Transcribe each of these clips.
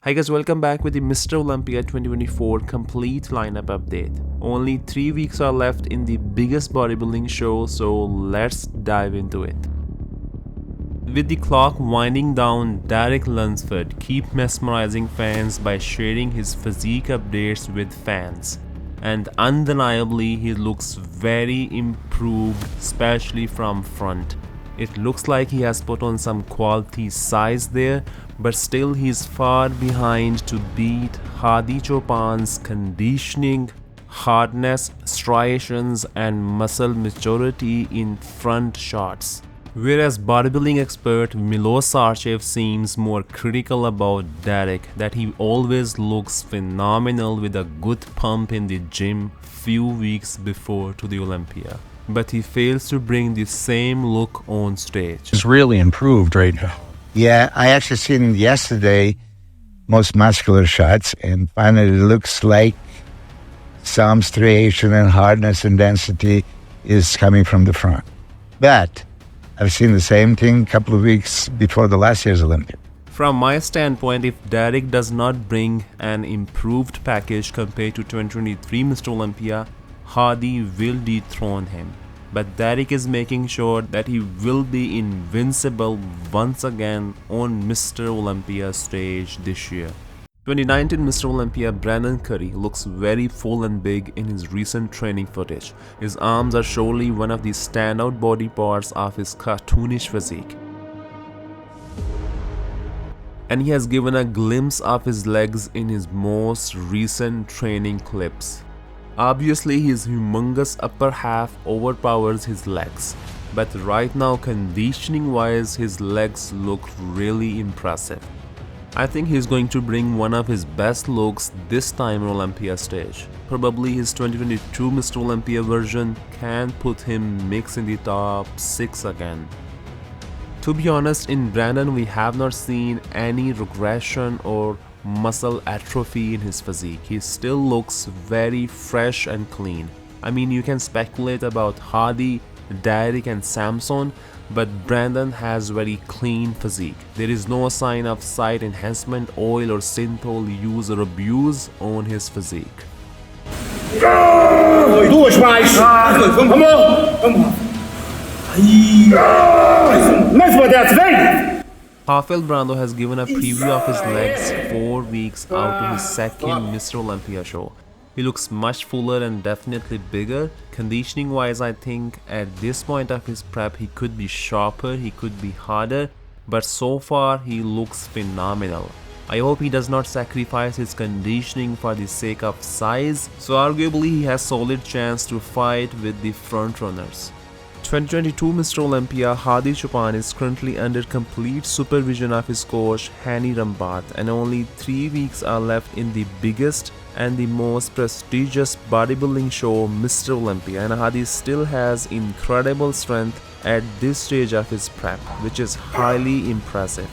Hi guys, welcome back with the Mr. Olympia 2024 complete lineup update. Only 3 weeks are left in the biggest bodybuilding show, so let's dive into it. With the clock winding down, Derek Lunsford keeps mesmerizing fans by sharing his physique updates with fans. And undeniably, he looks very improved, especially from front. It looks like he has put on some quality size there, but still he's far behind to beat Hadi Chopin's conditioning, hardness, striations and muscle maturity in front shots. Whereas bodybuilding expert Milos Sarcev seems more critical about Derek, that he always looks phenomenal with a good pump in the gym few weeks before to the Olympia. But he fails to bring the same look on stage. He's really improved right now. Yeah, I actually seen yesterday most muscular shots and finally it looks like some striation and hardness and density is coming from the front. But I've seen the same thing a couple of weeks before the last year's Olympia. From my standpoint, if Derek does not bring an improved package compared to 2023 Mr. Olympia, Hadi will dethrone him. But Derek is making sure that he will be invincible once again on Mr. Olympia stage this year. 2019 Mr. Olympia Brandon Curry looks very full and big in his recent training footage. His arms are surely one of the standout body parts of his cartoonish physique. And he has given a glimpse of his legs in his most recent training clips. Obviously, his humongous upper half overpowers his legs, but right now conditioning wise his legs look really impressive. I think he's going to bring one of his best looks this time on Olympia stage. Probably his 2022 Mr. Olympia version can put him mix in the top 6 again. To be honest, in Brandon we have not seen any regression or muscle atrophy in his physique. He still looks very fresh and clean. I mean, you can speculate about Hadi, Derek and Samson, but Brandon has very clean physique. There is no sign of side enhancement oil or synthol use or abuse on his physique. Duas mais! Vamos! Mais uma dessas, vem! Rafael Brando has given a preview of his legs 4 weeks out to his second Mr. Olympia show. He looks much fuller and definitely bigger. Conditioning wise, I think at this point of his prep he could be sharper, he could be harder, but so far he looks phenomenal. I hope he does not sacrifice his conditioning for the sake of size, so arguably he has solid chance to fight with the front runners. 2022 Mr. Olympia Hadi Chopin is currently under complete supervision of his coach Hani Rambat, and only 3 weeks are left in the biggest and the most prestigious bodybuilding show Mr. Olympia, and Hadi still has incredible strength at this stage of his prep, which is highly impressive.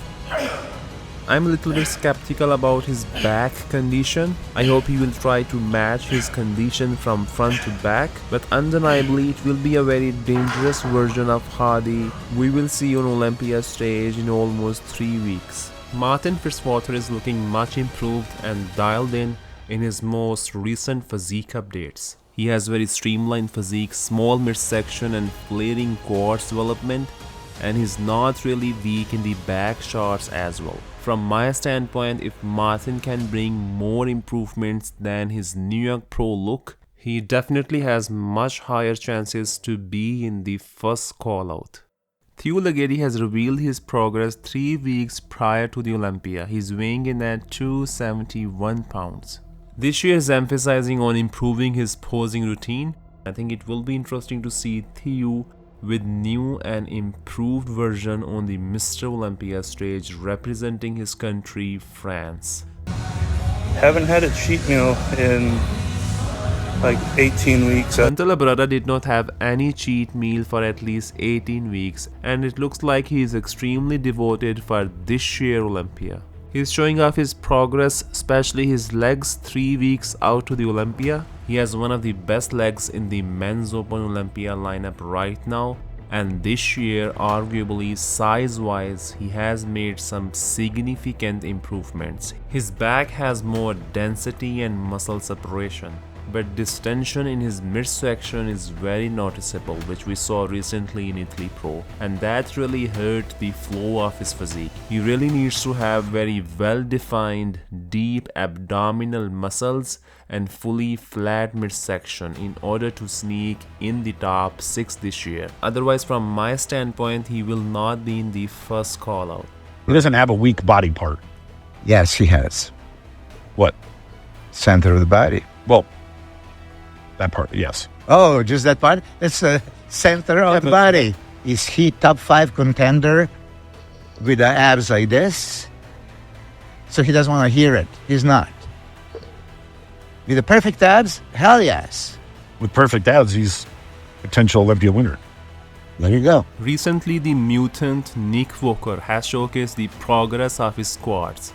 I'm a little bit skeptical about his back condition. I hope he will try to match his condition from front to back, but undeniably it will be a very dangerous version of Hadi we will see on Olympia stage in almost 3 weeks. Martin Fitzwater is looking much improved and dialed in his most recent physique updates. He has very streamlined physique, small midsection and flaring quads development, and he's not really weak in the back shots as well. From my standpoint, if Martin can bring more improvements than his New York Pro look, he definitely has much higher chances to be in the first call out. Theo Lagedi has revealed his progress 3 weeks prior to the Olympia. He's weighing in at 271 pounds. This year is emphasizing on improving his posing routine. I think it will be interesting to see Theo with new and improved version on the Mr. Olympia stage representing his country, France. Haven't had a cheat meal in like 18 weeks. Antala Brada did not have any cheat meal for at least 18 weeks, and it looks like he is extremely devoted for this year Olympia. He's showing off his progress, especially his legs 3 weeks out to the Olympia. He has one of the best legs in the men's Open Olympia lineup right now, and this year, arguably size-wise, he has made some significant improvements. His back has more density and muscle separation, but distension in his midsection is very noticeable, which we saw recently in Italy Pro, and that really hurt the flow of his physique. He really needs to have very well-defined, deep abdominal muscles and fully flat midsection in order to sneak in the top 6 this year. Otherwise, from my standpoint, he will not be in the first call-out. He doesn't have a weak body part. Yes, he has. What? Center of the body. Well, that part, yes. Oh, just that part? That's the center of the body. Is he top 5 contender with the abs like this? So he doesn't want to hear it. He's not. With the perfect abs? Hell yes. With perfect abs, he's potential Olympia winner. There you go. Recently, the mutant Nick Walker has showcased the progress of his squats,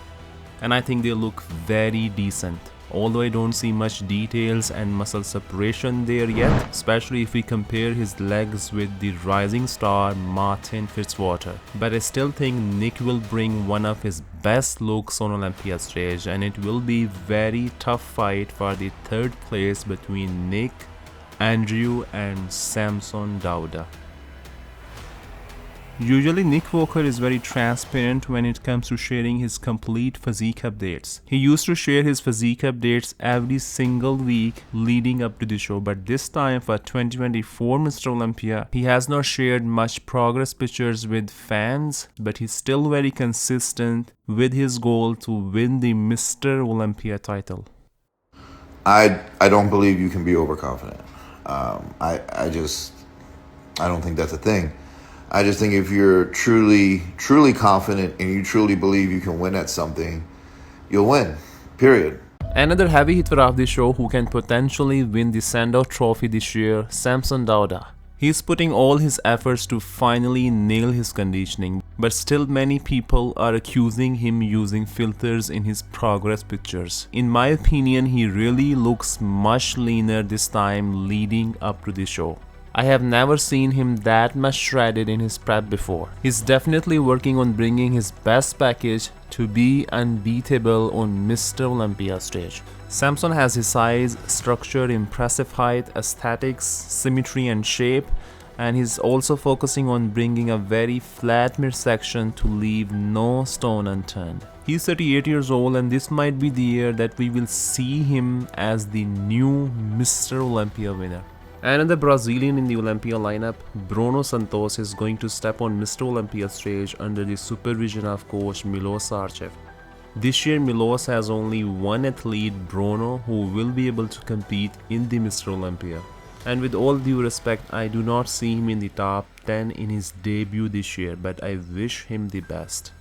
and I think they look very decent. Although I don't see much details and muscle separation there yet, especially if we compare his legs with the rising star Martin Fitzwater. But I still think Nick will bring one of his best looks on Olympia stage, and it will be very tough fight for the 3rd place between Nick, Andrew and Samson Dauda. Usually Nick Walker is very transparent when it comes to sharing his complete physique updates. He used to share his physique updates every single week leading up to the show, but this time for 2024 Mr. Olympia, he has not shared much progress pictures with fans, but he's still very consistent with his goal to win the Mr. Olympia title. I don't believe you can be overconfident. I don't think that's a thing. I just think if you're truly confident and you truly believe you can win at something, you'll win, period. Another heavy hitter of the show who can potentially win the Sandow Trophy this year, Samson Dauda. He's putting all his efforts to finally nail his conditioning, but still many people are accusing him using filters in his progress pictures. In my opinion, he really looks much leaner this time leading up to the show. I have never seen him that much shredded in his prep before. He's definitely working on bringing his best package to be unbeatable on Mr. Olympia stage. Samson has his size, structure, impressive height, aesthetics, symmetry and shape, and he's also focusing on bringing a very flat midsection to leave no stone unturned. He's 38 years old, and this might be the year that we will see him as the new Mr. Olympia winner. Another Brazilian in the Olympia lineup, Bruno Santos, is going to step on Mr. Olympia stage under the supervision of coach Milos Sarcev. This year Milos has only one athlete, Bruno, who will be able to compete in the Mr. Olympia. And with all due respect, I do not see him in the top 10 in his debut this year, but I wish him the best.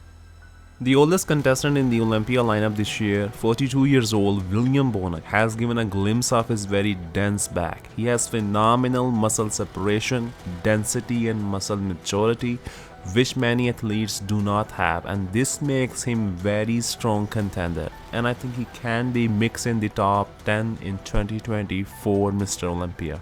The oldest contestant in the Olympia lineup this year, 42 years old William Bonac, has given a glimpse of his very dense back. He has phenomenal muscle separation, density and muscle maturity, which many athletes do not have, and this makes him very strong contender, and I think he can be mixed in the top 10 in 2024 Mr. Olympia.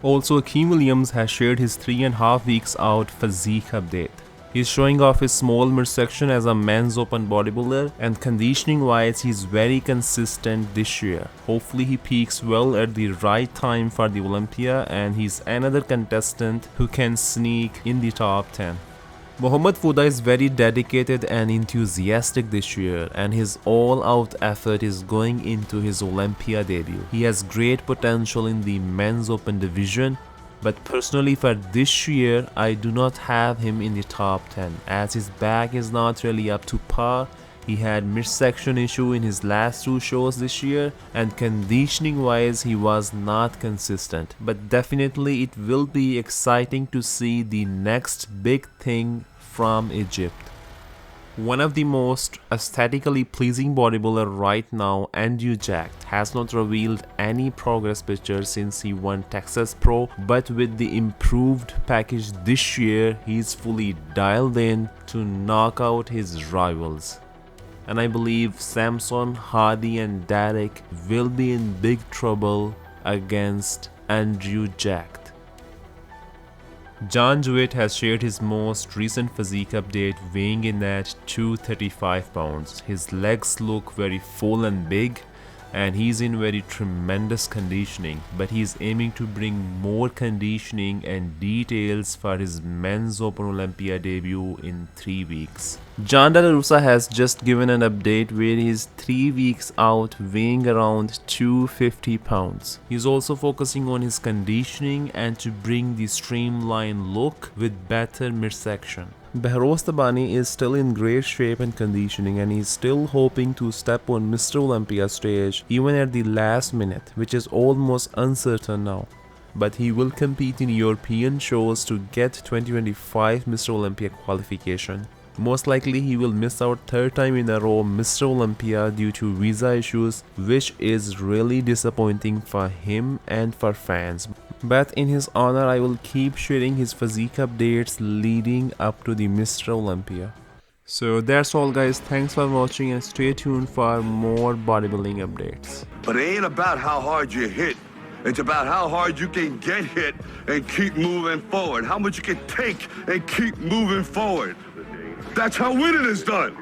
Also, Akeem Williams has shared his 3.5 weeks out physique update. He's showing off his small midsection as a men's open bodybuilder, and conditioning wise he's very consistent this year. Hopefully he peaks well at the right time for the Olympia, and he's another contestant who can sneak in the top 10. Mohamed Fouda is very dedicated and enthusiastic this year, and his all-out effort is going into his Olympia debut. He has great potential in the men's open division, but personally for this year, I do not have him in the top 10 as his back is not really up to par. He had midsection issue in his last 2 shows this year, and conditioning wise he was not consistent. But definitely it will be exciting to see the next big thing from Egypt. One of the most aesthetically pleasing bodybuilder right now, Andrew Jack, has not revealed any progress pictures since he won Texas Pro, but with the improved package this year, he's fully dialed in to knock out his rivals. And I believe Samson, Hardy and Derek will be in big trouble against Andrew Jack. John Jewett has shared his most recent physique update, weighing in at 235 pounds. His legs look very full and big, and he's in very tremendous conditioning, but he's aiming to bring more conditioning and details for his men's Open Olympia debut in 3 weeks. John De La Russa has just given an update where he's 3 weeks out, weighing around 250 pounds. He's also focusing on his conditioning and to bring the streamlined look with better midsection. Behrouz Tabani is still in great shape and conditioning, and he's still hoping to step on Mr. Olympia stage even at the last minute, which is almost uncertain now. But he will compete in European shows to get 2025 Mr. Olympia qualification. Most likely he will miss out 3rd time in a row Mr. Olympia due to visa issues, which is really disappointing for him and for fans. But in his honor, I will keep sharing his physique updates leading up to the Mr. Olympia. So that's all guys, thanks for watching and stay tuned for more bodybuilding updates. But it ain't about how hard you hit. It's about how hard you can get hit and keep moving forward. How much you can take and keep moving forward. That's how winning is done.